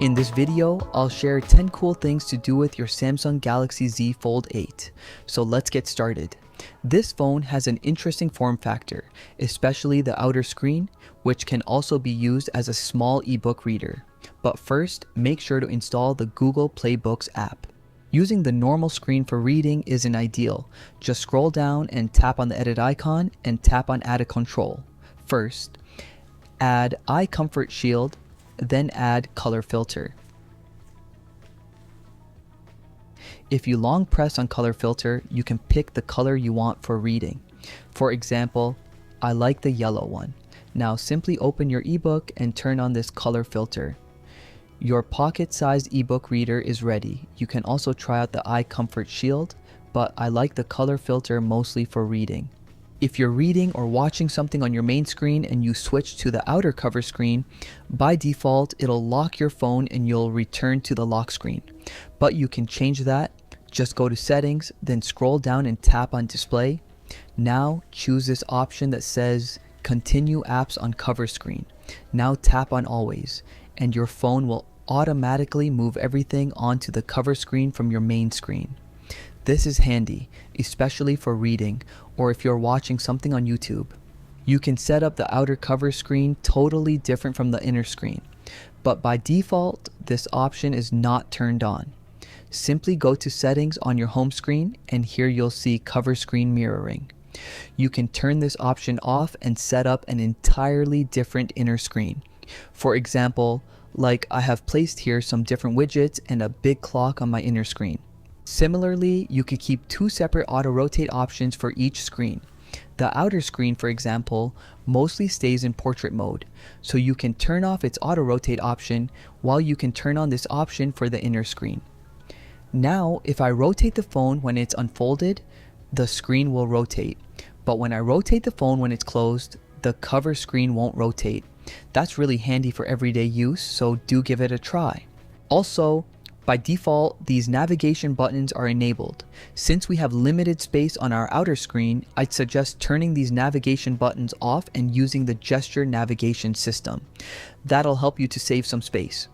In this video, I'll share 10 cool things to do with your Samsung Galaxy Z Fold 8. So let's get started. This phone has an interesting form factor, especially the outer screen, which can also be used as a small ebook reader. But first, make sure to install the Google Play Books app. Using the normal screen for reading isn't ideal. Just scroll down and tap on the edit icon and tap on Add a Control. First, add Eye Comfort Shield, then add Color Filter. If you long press on Color Filter, you can pick the color you want for reading. For example, I like the yellow one. Now simply open your ebook and turn on this color filter. Your pocket-sized ebook reader is ready. You can also try out the Eye Comfort Shield, but I like the color filter mostly for reading. If you're reading or watching something on your main screen and you switch to the outer cover screen, by default it'll lock your phone and you'll return to the lock screen. But you can change that. Just go to Settings, then scroll down and tap on Display. Now choose this option that says Continue Apps on Cover Screen. Now tap on Always, and your phone will automatically move everything onto the cover screen from your main screen. This is handy, especially for reading or if you're watching something on YouTube. You can set up the outer cover screen totally different from the inner screen, but by default, this option is not turned on. Simply go to Settings on your home screen and here you'll see Cover Screen Mirroring. You can turn this option off and set up an entirely different inner screen. For example, like I have placed here some different widgets and a big clock on my inner screen. Similarly, you could keep two separate auto-rotate options for each screen. The outer screen, for example, mostly stays in portrait mode, so you can turn off its auto-rotate option while you can turn on this option for the inner screen. Now, if I rotate the phone when it's unfolded, the screen will rotate. But when I rotate the phone when it's closed, the cover screen won't rotate. That's really handy for everyday use, so do give it a try. Also, by default, these navigation buttons are enabled. Since we have limited space on our outer screen, I'd suggest turning these navigation buttons off and using the gesture navigation system. That'll help you to save some space.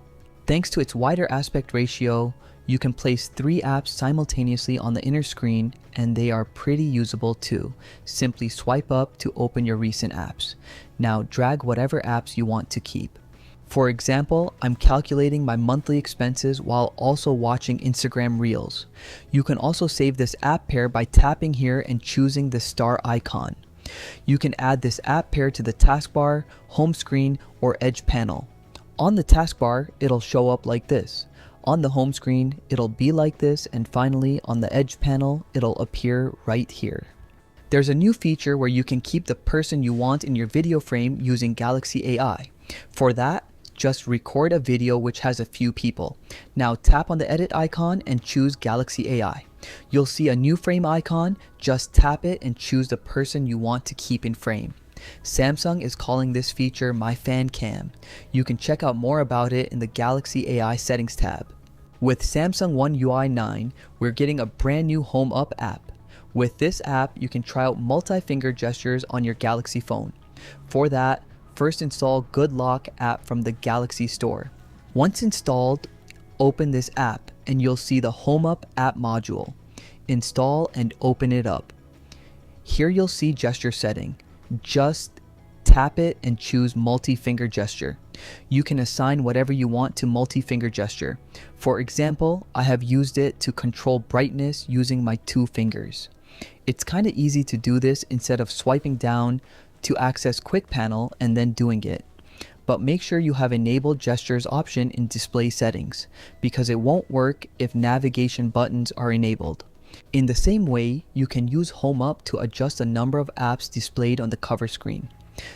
Thanks to its wider aspect ratio, you can place 3 apps simultaneously on the inner screen, and they are pretty usable too. Simply swipe up to open your recent apps. Now drag whatever apps you want to keep. For example, I'm calculating my monthly expenses while also watching Instagram Reels. You can also save this app pair by tapping here and choosing the star icon. You can add this app pair to the taskbar, home screen, or edge panel. On the taskbar, it'll show up like this. On the home screen, it'll be like this, and finally on the edge panel, it'll appear right here. There's a new feature where you can keep the person you want in your video frame using Galaxy AI. For that, just record a video which has a few people. Now tap on the edit icon and choose Galaxy AI. You'll see a new frame icon, just tap it and choose the person you want to keep in frame. Samsung is calling this feature My Fan Cam. You can check out more about it in the Galaxy AI settings tab. With Samsung One UI 9, we're getting a brand new Home Up app. With this app, you can try out multi-finger gestures on your Galaxy phone. For that, first install Good Lock app from the Galaxy Store. Once installed, open this app and you'll see the Home Up app module. Install and open it up. Here you'll see gesture setting. Just tap it and choose multi-finger gesture. You can assign whatever you want to multi-finger gesture. For example, I have used it to control brightness using my 2 fingers. It's kind of easy to do this instead of swiping down to access quick panel and then doing it. But make sure you have enabled gestures option in display settings, because it won't work if navigation buttons are enabled. In the same way, you can use Home Up to adjust the number of apps displayed on the cover screen.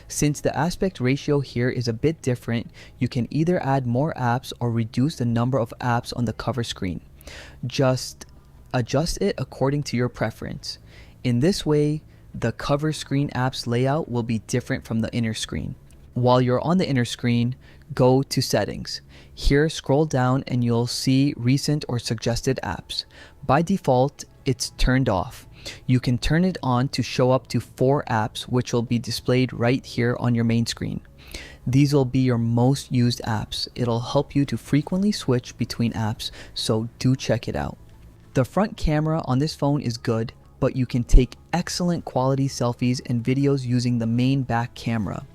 Since the aspect ratio here is a bit different, you can either add more apps or reduce the number of apps on the cover screen. Just adjust it according to your preference. In this way, the cover screen app's layout will be different from the inner screen. While you're on the inner screen, go to Settings. Here, scroll down and you'll see recent or suggested apps. By default, it's turned off. You can turn it on to show up to 4 apps, which will be displayed right here on your main screen. These will be your most used apps. It'll help you to frequently switch between apps, so do check it out. The front camera on this phone is good, but you can take excellent quality selfies and videos using the main back camera.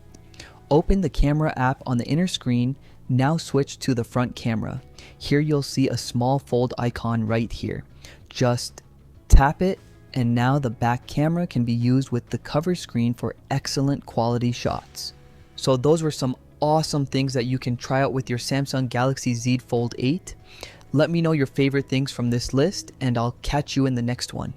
Open the camera app on the inner screen. Now switch to the front camera. Here you'll see a small fold icon right here. Just tap it, and now the back camera can be used with the cover screen for excellent quality shots. So those were some awesome things that you can try out with your Samsung Galaxy Z Fold 8. Let me know your favorite things from this list, and I'll catch you in the next one.